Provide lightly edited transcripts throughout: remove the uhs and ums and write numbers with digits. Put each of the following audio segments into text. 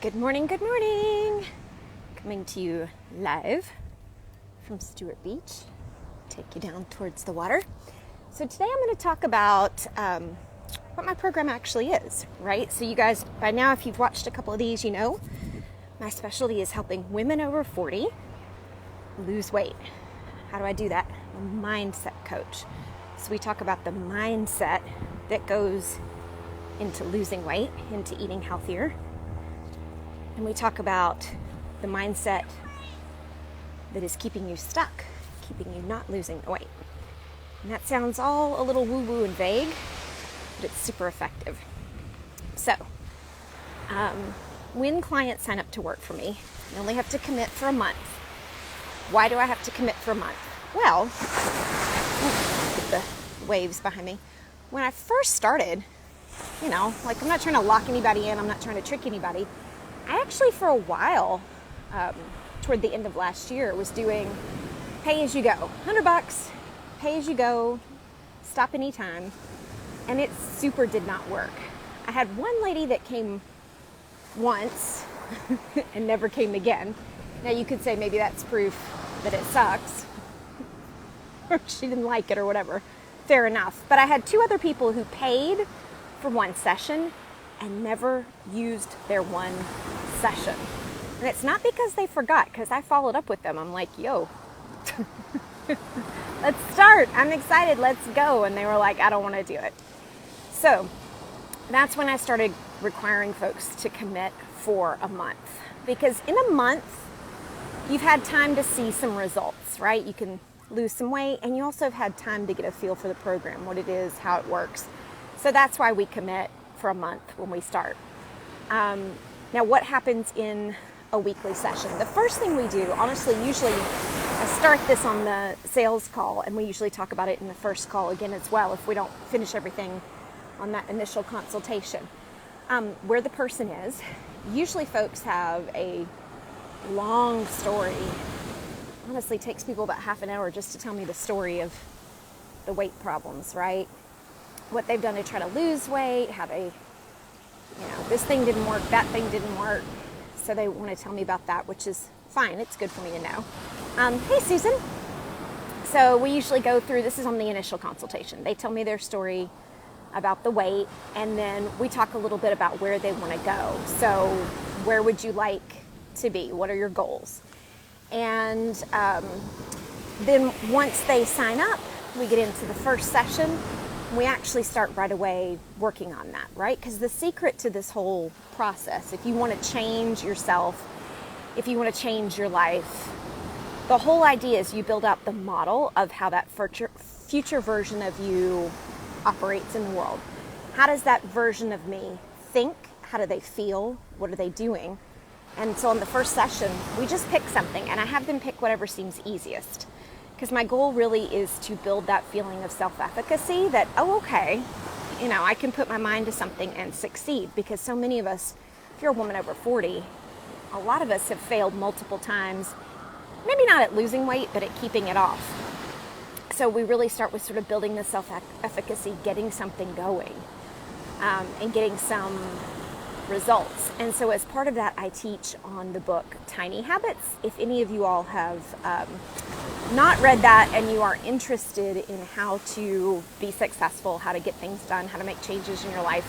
Good morning, good morning. Coming to you live from Stuart Beach. Take you down towards the water. So today I'm going to talk about what my program actually is, right? So you guys, by now, if you've watched a couple of these, you know my specialty is helping women over 40 lose weight. How do I do that? I'm a mindset coach. So we talk about the mindset that goes into losing weight, into eating healthier. And we talk about the mindset that is keeping you stuck, keeping you not losing the weight. And that sounds all a little woo-woo and vague, but it's super effective. So, when clients sign up to work for me, they only have to commit for a month. Why do I have to commit for a month? Well, get the waves behind me. When I first started, I'm not trying to lock anybody in, I'm not trying to trick anybody. I actually, for a while, toward the end of last year, was doing pay as you go. $100, pay as you go, stop anytime. And it super did not work. I had one lady that came once and never came again. Now you could say maybe that's proof that it sucks. Or she didn't like it or whatever. Fair enough. But I had two other people who paid for one session and never used their one session. And it's not because they forgot, because I followed up with them. I'm like, yo, let's start. I'm excited. Let's go. And they were like, I don't want to do it. So that's when I started requiring folks to commit for a month. Because in a month, you've had time to see some results, right? You can lose some weight, and you also have had time to get a feel for the program, what it is, how it works. So that's why we commit for a month when we start. Now, what happens in a weekly session? The first thing we do, honestly, usually I start this on the sales call, and we usually talk about it in the first call again as well if we don't finish everything on that initial consultation. Where the person is, usually folks have a long story. Honestly, it takes people about half an hour just to tell me the story of the weight problems, right? What they've done to try to lose weight, how they, this thing didn't work, that thing didn't work. So they want to tell me about that, which is fine. It's good for me to know. Hey, Susan. So we usually go through, this is on the initial consultation. They tell me their story about the weight, and then we talk a little bit about where they want to go. So where would you like to be? What are your goals? And then once they sign up, we get into the first session. We actually start right away working on that, right? Because the secret to this whole process, if you want to change yourself, if you want to change your life, the whole idea is you build out the model of how that future version of you operates in the world. How does that version of me think? How do they feel? What are they doing? And so on the first session, we just pick something, and I have them pick whatever seems easiest. Because my goal really is to build that feeling of self-efficacy that, I can put my mind to something and succeed. Because so many of us, if you're a woman over 40, a lot of us have failed multiple times, maybe not at losing weight, but at keeping it off. So we really start with sort of building the self-efficacy, getting something going, and getting some results. And so as part of that, I teach on the book Tiny Habits. If any of you all have not read that and you are interested in how to be successful, how to get things done, how to make changes in your life,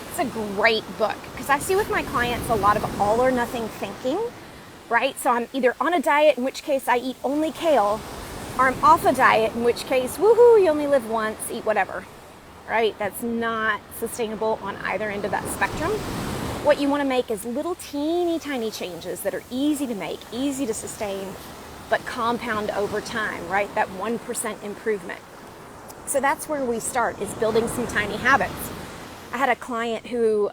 it's a great book. Because I see with my clients a lot of all or nothing thinking, right? So I'm either on a diet, in which case I eat only kale, or I'm off a diet, in which case, woohoo, you only live once, eat whatever, right? That's not sustainable on either end of that spectrum. What you want to make is little teeny tiny changes that are easy to make, easy to sustain, but compound over time, right? That 1% improvement. So that's where we start, is building some tiny habits. I had a client who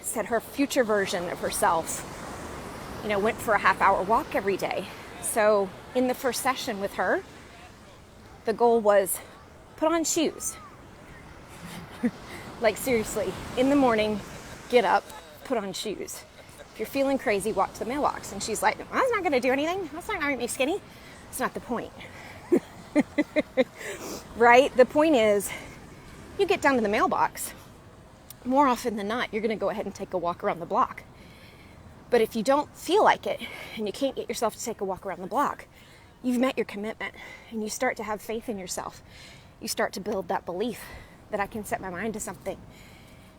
said her future version of herself, went for a half-hour walk every day. So in the first session with her, the goal was put on shoes. Like seriously, in the morning, get up, put on shoes. If you're feeling crazy, walk to the mailbox. And she's like, well, that's not going to do anything. That's not going to make me skinny. It's not the point. Right? The point is, you get down to the mailbox, more often than not, you're going to go ahead and take a walk around the block. But if you don't feel like it and you can't get yourself to take a walk around the block, you've met your commitment and you start to have faith in yourself. You start to build that belief that I can set my mind to something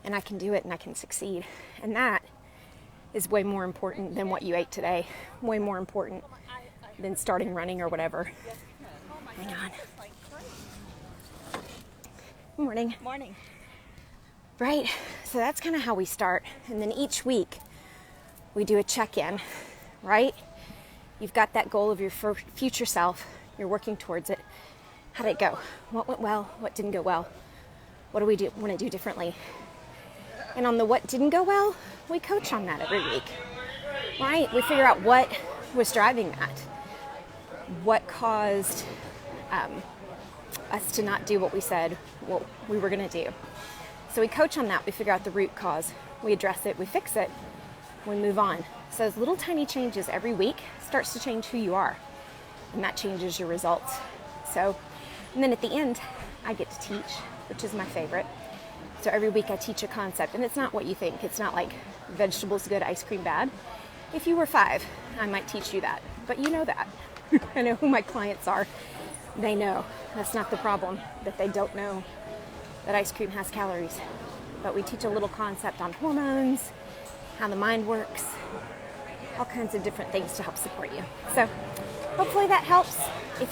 and I can do it and I can succeed. And that is way more important than what you ate today, way more important than starting running or whatever. Hang on. Good morning. Morning. Right, so that's kind of how we start. And then each week we do a check-in, right? You've got that goal of your future self. You're working towards it. How did it go? What went well? What didn't go well? What do we want to do differently? And on the what didn't go well, we coach on that every week, right? We figure out what was driving that. What caused us to not do what we said what we were going to do. So we coach on that. We figure out the root cause. We address it. We fix it. We move on. So those little tiny changes every week starts to change who you are. And that changes your results. So, and then at the end, I get to teach, which is my favorite. So every week I teach a concept. And it's not what you think. It's not like vegetables good, ice cream bad. If you were 5, I might teach you that. But you know that. I know who my clients are. They know. That's not the problem, that they don't know that ice cream has calories. But we teach a little concept on hormones, how the mind works, all kinds of different things to help support you. So hopefully that helps. If